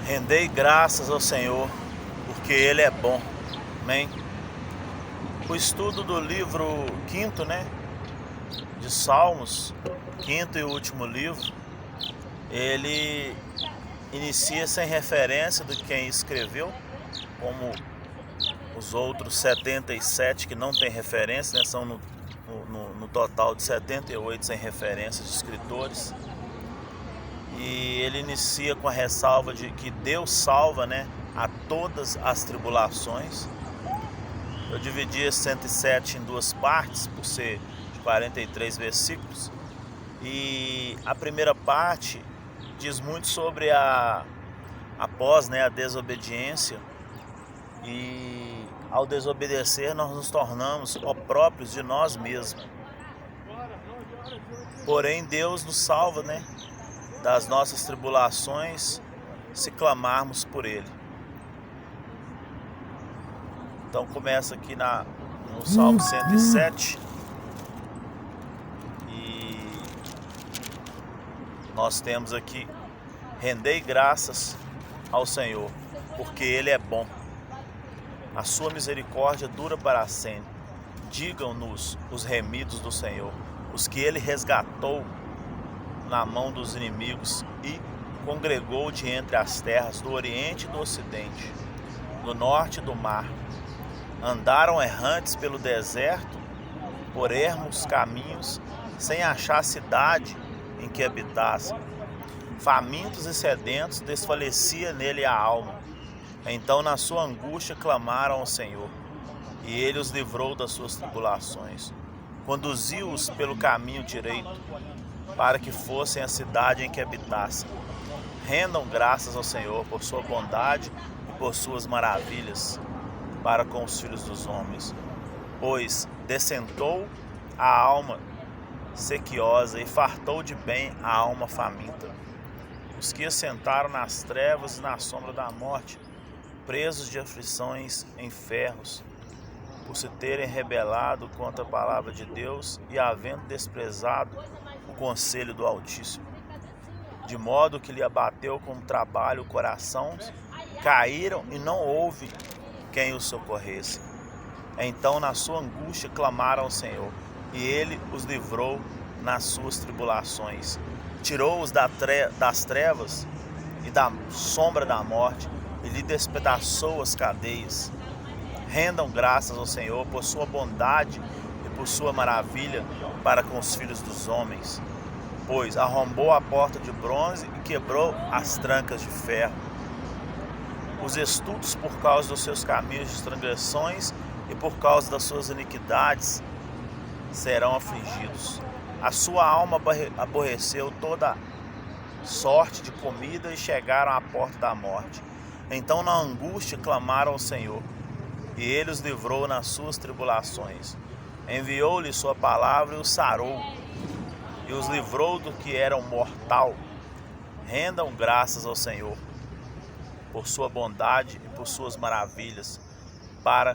Rendei graças ao Senhor, porque Ele é bom. Amém? O estudo do livro quinto, de Salmos, quinto e último livro, ele inicia sem referência de quem escreveu, como os outros 77 que não tem referência, são no total de 78 sem referência de escritores. E ele inicia com a ressalva de que Deus salva, a todas as tribulações. Eu dividi esse 107 em duas partes, por ser de 43 versículos. E a primeira parte diz muito sobre após a desobediência. E ao desobedecer nós nos tornamos próprios de nós mesmos. Porém Deus nos salva, das nossas tribulações, se clamarmos por Ele. Então começa aqui no Salmo 107. E nós temos aqui: rendei graças ao Senhor, porque Ele é bom. A sua misericórdia dura para sempre. Digam-nos os remidos do Senhor, os que Ele resgatou na mão dos inimigos e congregou de entre as terras do Oriente e do Ocidente, do Norte e do mar. Andaram errantes pelo deserto, por ermos caminhos, sem achar cidade em que habitassem. Famintos e sedentos, desfalecia nele a alma. Então na sua angústia clamaram ao Senhor, e Ele os livrou das suas tribulações. Conduziu-os pelo caminho direito, para que fossem a cidade em que habitassem. Rendam graças ao Senhor por sua bondade e por suas maravilhas para com os filhos dos homens. Pois descentou a alma sequiosa e fartou de bem a alma faminta. Os que assentaram nas trevas e na sombra da morte, presos de aflições em ferros, por se terem rebelado contra a palavra de Deus e havendo desprezado o conselho do Altíssimo, de modo que lhe abateu com trabalho o coração, caíram e não houve quem os socorresse. Então na sua angústia clamaram ao Senhor, e Ele os livrou nas suas tribulações. Tirou-os das trevas e da sombra da morte, e lhe despedaçou as cadeias. Rendam graças ao Senhor por sua bondade e por sua maravilha para com os filhos dos homens, pois arrombou a porta de bronze e quebrou as trancas de ferro. Os estultos, por causa dos seus caminhos de transgressões e por causa das suas iniquidades, serão afligidos. A sua alma aborreceu toda sorte de comida e chegaram à porta da morte. Então na angústia clamaram ao Senhor, e Ele os livrou nas suas tribulações. Enviou-lhe sua palavra e os sarou, e os livrou do que era um mortal. Rendam graças ao Senhor por sua bondade e por suas maravilhas para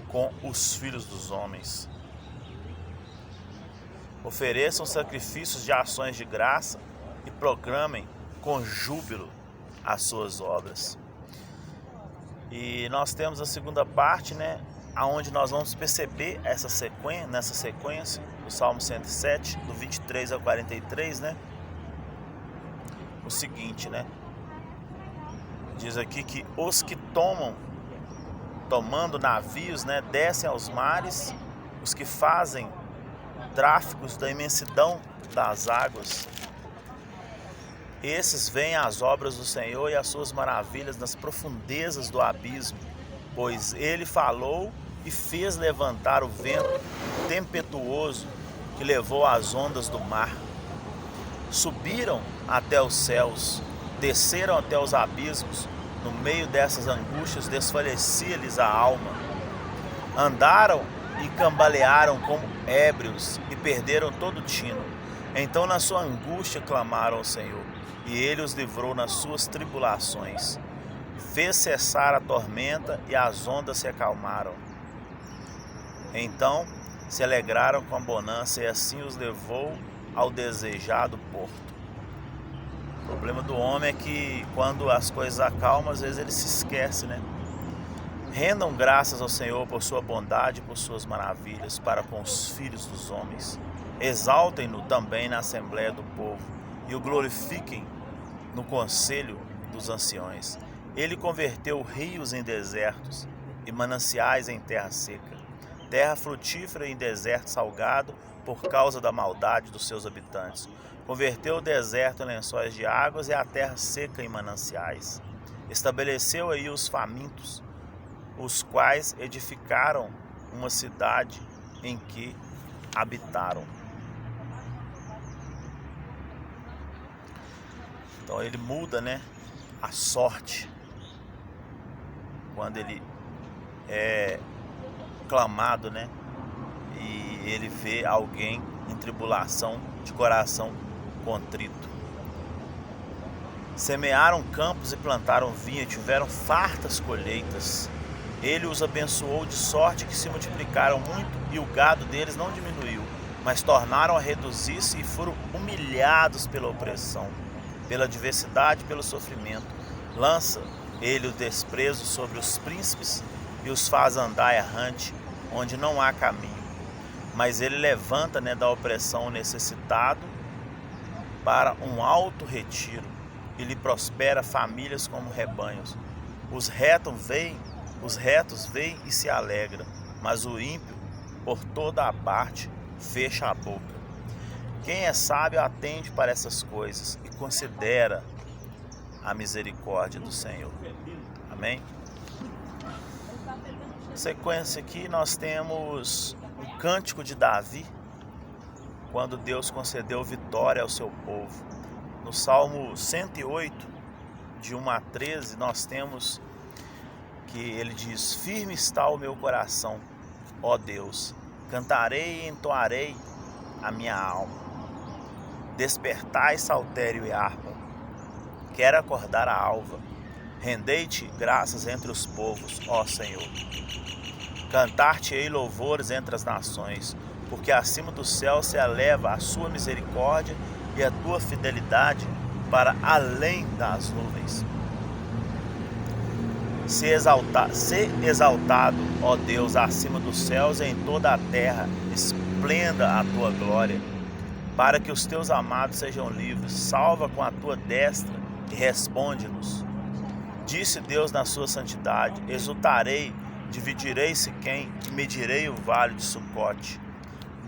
com os filhos dos homens. Ofereçam sacrifícios de ações de graça e proclamem com júbilo as suas obras. E nós temos a segunda parte, aonde nós vamos perceber nessa sequência, do Salmo 107, do 23 ao 43, o seguinte, diz aqui que os que tomando navios, descem aos mares, os que fazem tráficos da imensidão das águas, esses veem as obras do Senhor e as suas maravilhas nas profundezas do abismo, pois Ele falou e fez levantar o vento tempestuoso que levou as ondas do mar. Subiram até os céus, desceram até os abismos, no meio dessas angústias desfalecia-lhes a alma. Andaram e cambalearam como ébrios e perderam todo o tino. Então na sua angústia clamaram ao Senhor, e Ele os livrou nas suas tribulações. Fez cessar a tormenta e as ondas se acalmaram. Então se alegraram com a bonança, e assim os levou ao desejado porto. O problema do homem é que quando as coisas acalmam, às vezes ele se esquece, né? Rendam graças ao Senhor por sua bondade e por suas maravilhas para com os filhos dos homens. Exaltem-no também na assembléia do povo e o glorifiquem no conselho dos anciões. Ele converteu rios em desertos e mananciais em terra seca, terra frutífera em deserto salgado por causa da maldade dos seus habitantes. Converteu o deserto em lençóis de águas e a terra seca em mananciais. Estabeleceu aí os famintos, os quais edificaram uma cidade em que habitaram. Então ele muda, né, a sorte quando ele é clamado, né, e ele vê alguém em tribulação, de coração contrito. Semearam campos e plantaram vinha e tiveram fartas colheitas. Ele os abençoou de sorte que se multiplicaram muito e o gado deles não diminuiu, mas tornaram a reduzir-se e foram humilhados pela opressão, pela adversidade, pelo sofrimento. Lança ele o desprezo sobre os príncipes e os faz andar errante, onde não há caminho. Mas ele levanta, né, da opressão o necessitado para um alto retiro e lhe prospera famílias como rebanhos. Os retos veem e se alegram, mas o ímpio por toda a parte fecha a boca. Quem é sábio atende para essas coisas e considera a misericórdia do Senhor. Amém? Sequência aqui nós temos o cântico de Davi, quando Deus concedeu vitória ao seu povo. No Salmo 108, de 1 a 13, nós temos que ele diz: firme está o meu coração, ó Deus, cantarei e entoarei a minha alma. Despertai saltério e harpa, quero acordar a alva. Rendei-te graças entre os povos, ó Senhor. Cantar-te-ei louvores entre as nações, porque acima do céu se eleva a sua misericórdia e a tua fidelidade para além das nuvens. Se exaltado, ó Deus, acima dos céus e em toda a terra, esplenda a tua glória, para que os teus amados sejam livres. Salva com a tua destra e responde-nos. Disse Deus na sua santidade: exultarei, dividirei Siquém e medirei o vale de Sucote.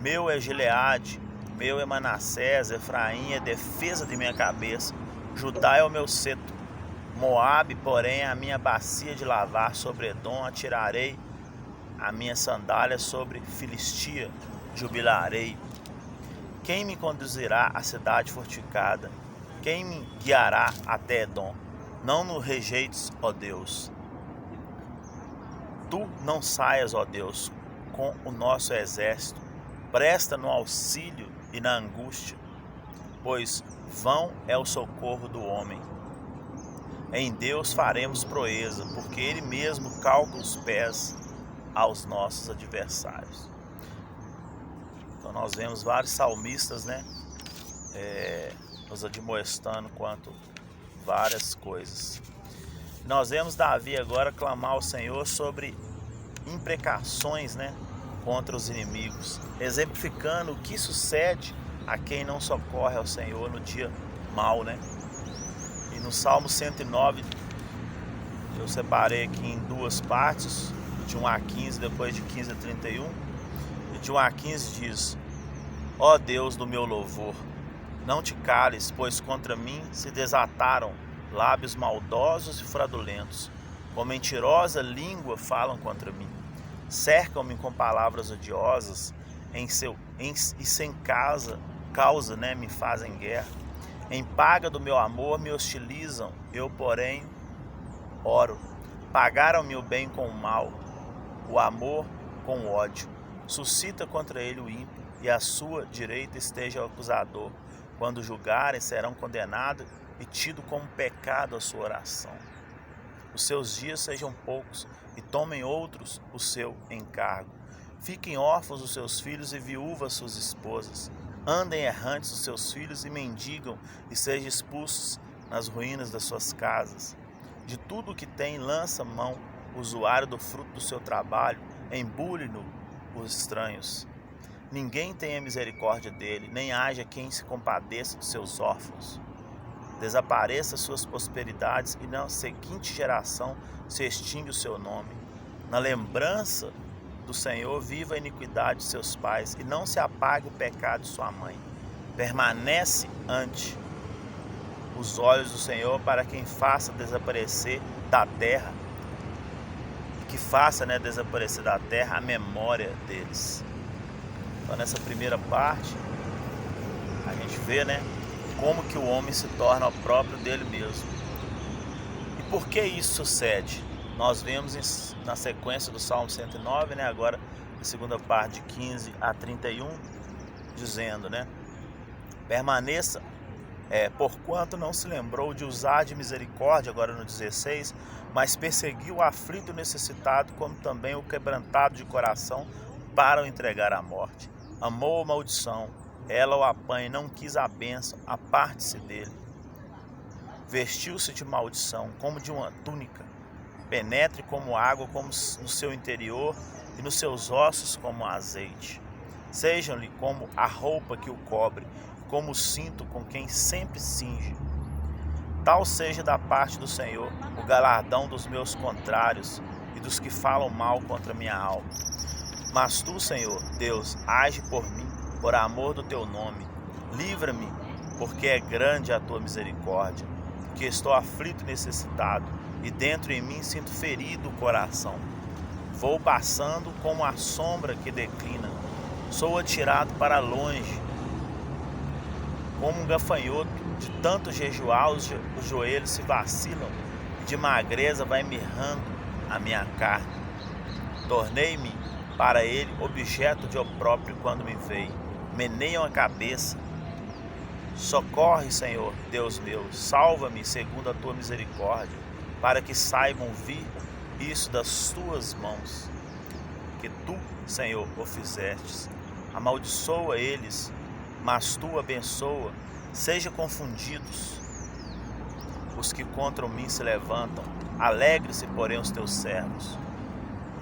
Meu é Gileade, meu é Manassés, Efraim é defesa de minha cabeça, Judá é o meu cetro. Moabe, porém, é a minha bacia de lavar. Sobre Edom atirarei a minha sandália, sobre Filistia jubilarei. Quem me conduzirá à cidade fortificada? Quem me guiará até Edom? Não nos rejeites, ó Deus. Tu não saias, ó Deus, com o nosso exército. Presta no auxílio e na angústia, pois vão é o socorro do homem. Em Deus faremos proeza, porque Ele mesmo calca os pés aos nossos adversários. Então nós vemos vários salmistas, né, nos admoestando quanto várias coisas. Nós vemos Davi agora clamar ao Senhor sobre imprecações, né, contra os inimigos, exemplificando o que sucede a quem não socorre ao Senhor no dia mau, né? E no Salmo 109, eu separei aqui em duas partes, de 1 a 15, depois de 15 a 31. E de 1 a 15 diz: ó Deus do meu louvor, não te cales, pois contra mim se desataram lábios maldosos e fraudulentos. Com mentirosa língua falam contra mim. Cercam-me com palavras odiosas e sem causa, né, me fazem guerra. Em paga do meu amor me hostilizam, eu, porém, oro. Pagaram-me o bem com o mal, o amor com o ódio. Suscita contra ele o ímpio, e à sua direita esteja o acusador. Quando julgarem, serão condenados e tido como pecado a sua oração. Os seus dias sejam poucos, e tomem outros o seu encargo. Fiquem órfãos os seus filhos e viúvas suas esposas. Andem errantes os seus filhos e mendigam, e sejam expulsos nas ruínas das suas casas. De tudo o que tem, lança mão o usuário do fruto do seu trabalho, embule-no os estranhos. Ninguém tenha misericórdia dele, nem haja quem se compadeça dos seus órfãos. Desapareça suas prosperidades e na seguinte geração se extingue o seu nome. Na lembrança do Senhor viva a iniquidade de seus pais e não se apague o pecado de sua mãe. Permanece ante os olhos do Senhor para quem faça desaparecer da terra, que faça desaparecer da terra a memória deles. Então nessa primeira parte a gente vê como que o homem se torna o próprio dele mesmo. E por que isso sucede? Nós vemos na sequência do Salmo 109, agora na segunda parte de 15 a 31, dizendo, permaneça, porquanto não se lembrou de usar de misericórdia, agora no 16, mas perseguiu o aflito e o necessitado, como também o quebrantado de coração, para o entregar à morte. Amou a maldição, ela o apanha, não quis a bênção, aparte-se dele. Vestiu-se de maldição, como de uma túnica, penetre como água como no seu interior, e nos seus ossos como azeite. Sejam-lhe como a roupa que o cobre, como o cinto com quem sempre cinge. Tal seja da parte do Senhor o galardão dos meus contrários e dos que falam mal contra minha alma. Mas tu, Senhor, Deus, age por mim, por amor do teu nome. Livra-me, porque é grande a tua misericórdia, porque estou aflito e necessitado, e dentro em mim sinto ferido o coração. Vou passando como a sombra que declina, sou atirado para longe, como um gafanhoto, de tanto jejuar os joelhos se vacilam, e de magreza vai mirrando a minha carne. Tornei-me para ele objeto de opróbrio quando me veio, meneiam a cabeça. Socorre, Senhor, Deus meu, salva-me segundo a tua misericórdia, para que saibam vir isso das tuas mãos, que tu, Senhor, o fizestes. Amaldiçoa eles, mas tu abençoa, sejam confundidos os que contra mim se levantam, alegre-se, porém, os teus servos.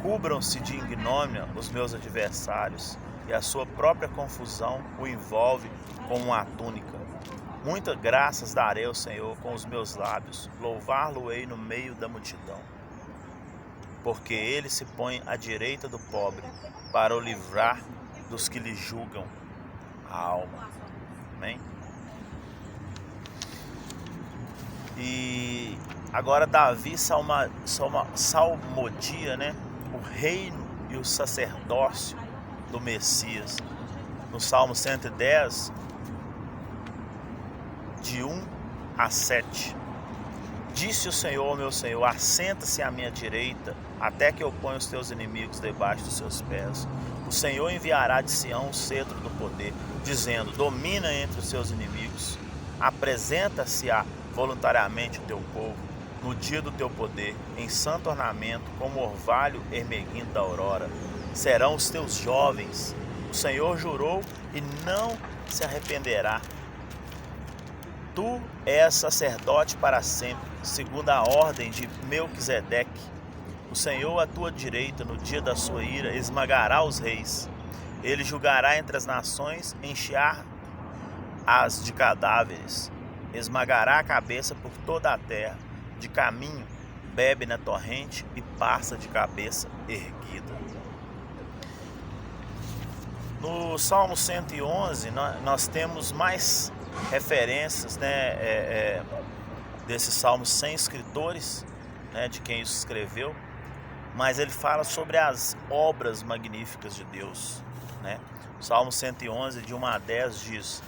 Cubram-se de ignômia os meus adversários, e a sua própria confusão o envolve como uma túnica. Muitas graças darei ao Senhor com os meus lábios, louvar-lo-ei no meio da multidão. Porque ele se põe à direita do pobre, para o livrar dos que lhe julgam a alma. Amém? E agora Davi salmodia, o reino e o sacerdócio do Messias. No Salmo 110, de 1 a 7. Disse o Senhor ao meu Senhor, assenta-se à minha direita, até que eu ponha os teus inimigos debaixo dos seus pés. O Senhor enviará de Sião o cetro do poder, dizendo, domina entre os seus inimigos. Apresenta-se-á voluntariamente o teu povo, no dia do teu poder, em santo ornamento, como orvalho ermeguindo da aurora. Serão os teus jovens. O Senhor jurou e não se arrependerá. Tu és sacerdote para sempre, segundo a ordem de Melquisedeque. O Senhor à tua direita, no dia da sua ira, esmagará os reis. Ele julgará entre as nações, enchear-as de cadáveres. Esmagará a cabeça por toda a terra. De caminho, bebe na torrente e passa de cabeça erguida. No Salmo 111, nós temos mais referências desse salmo sem escritores, de quem isso escreveu, mas ele fala sobre as obras magníficas de Deus. O Salmo 111, de 1 a 10 diz: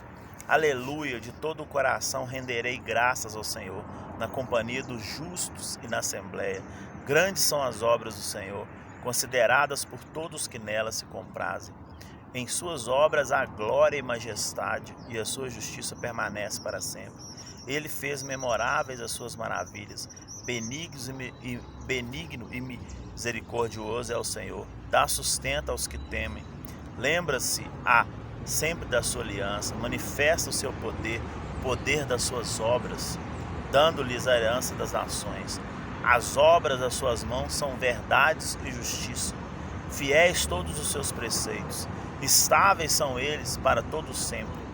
Aleluia, de todo o coração renderei graças ao Senhor, na companhia dos justos e na assembleia. Grandes são as obras do Senhor, consideradas por todos que nelas se comprazem. Em suas obras há glória e majestade, e a sua justiça permanece para sempre. Ele fez memoráveis as suas maravilhas. Benigno e misericordioso é o Senhor. Dá sustento aos que temem. Lembra-se sempre da sua aliança. Manifesta o seu poder, o poder das suas obras. dando-lhes a herança das nações. As obras das suas mãos são verdades e justiça. Fiéis todos os seus preceitos, estáveis são eles para todo sempre.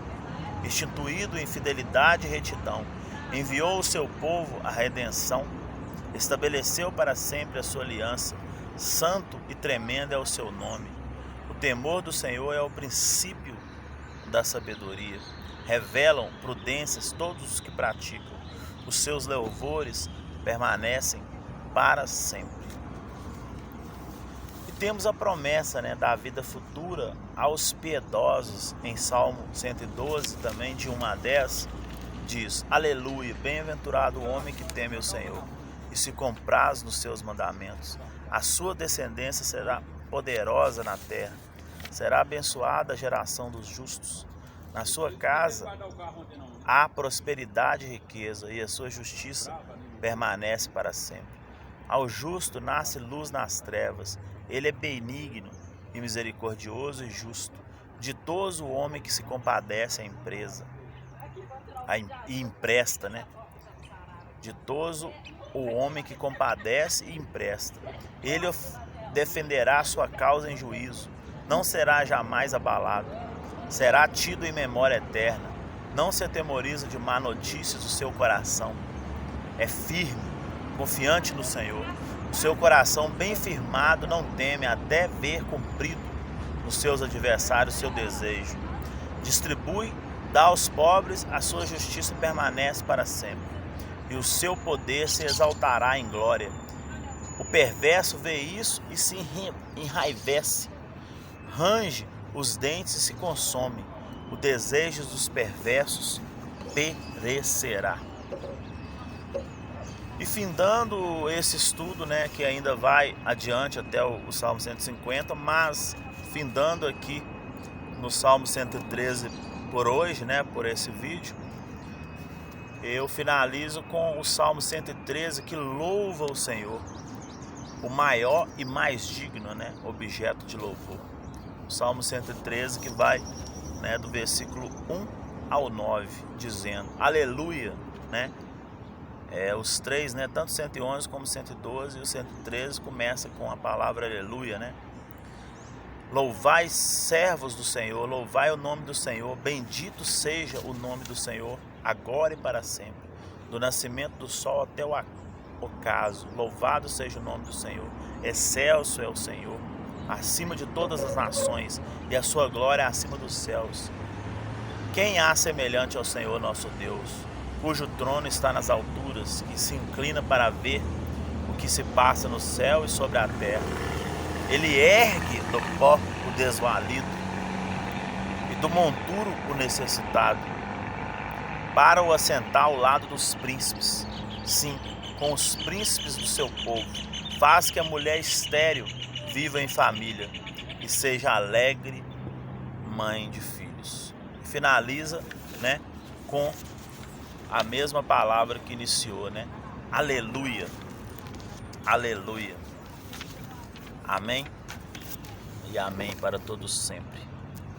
Instituído em fidelidade e retidão, enviou o seu povo à redenção, estabeleceu para sempre a sua aliança, santo e tremendo é o seu nome. O temor do Senhor é o princípio da sabedoria, revelam prudências todos os que praticam, os seus louvores permanecem para sempre. E temos a promessa, da vida futura aos piedosos, em Salmo 112 também, de 1 a 10, diz: Aleluia, bem-aventurado o homem que teme o Senhor e se compraz nos seus mandamentos. A sua descendência será poderosa na terra, será abençoada a geração dos justos. Na sua casa há prosperidade e riqueza, e a sua justiça permanece para sempre. Ao justo nasce luz nas trevas, ele é benigno e misericordioso e justo. Ditoso o homem que se compadece à empresa e empresta, Ditoso o homem que compadece e empresta. Ele defenderá a sua causa em juízo, não será jamais abalado. Será tido em memória eterna, não se atemoriza de má notícias o seu coração. É firme, confiante no Senhor. O seu coração bem firmado não teme até ver cumprido nos seus adversários seu desejo. Distribui, dá aos pobres, a sua justiça permanece para sempre, e o seu poder se exaltará em glória. O perverso vê isso e se enraivece, range os dentes e se consome. O desejo dos perversos perecerá. E findando esse estudo, que ainda vai adiante até o Salmo 150, mas findando aqui no Salmo 113 por hoje, por esse vídeo, eu finalizo com o Salmo 113, que louva o Senhor, o maior e mais digno, objeto de louvor. O Salmo 113 que vai, do versículo 1 ao 9, dizendo: Aleluia, os três, tanto 111 como 112 e o 113 começa com a palavra aleluia, Louvai, servos do Senhor, louvai o nome do Senhor, bendito seja o nome do Senhor, agora e para sempre, do nascimento do sol até o ocaso. Louvado seja o nome do Senhor, excelso é o Senhor, acima de todas as nações, e a sua glória acima dos céus. Quem há semelhante ao Senhor nosso Deus, cujo trono está nas alturas, que se inclina para ver o que se passa no céu e sobre a terra? Ele ergue do pó o desvalido e do monturo o necessitado, para o assentar ao lado dos príncipes, sim, com os príncipes do seu povo. Faz que a mulher estéril viva em família e seja alegre mãe de filhos. Finaliza, com a mesma palavra que iniciou, Aleluia, aleluia. Amém e amém para todos sempre.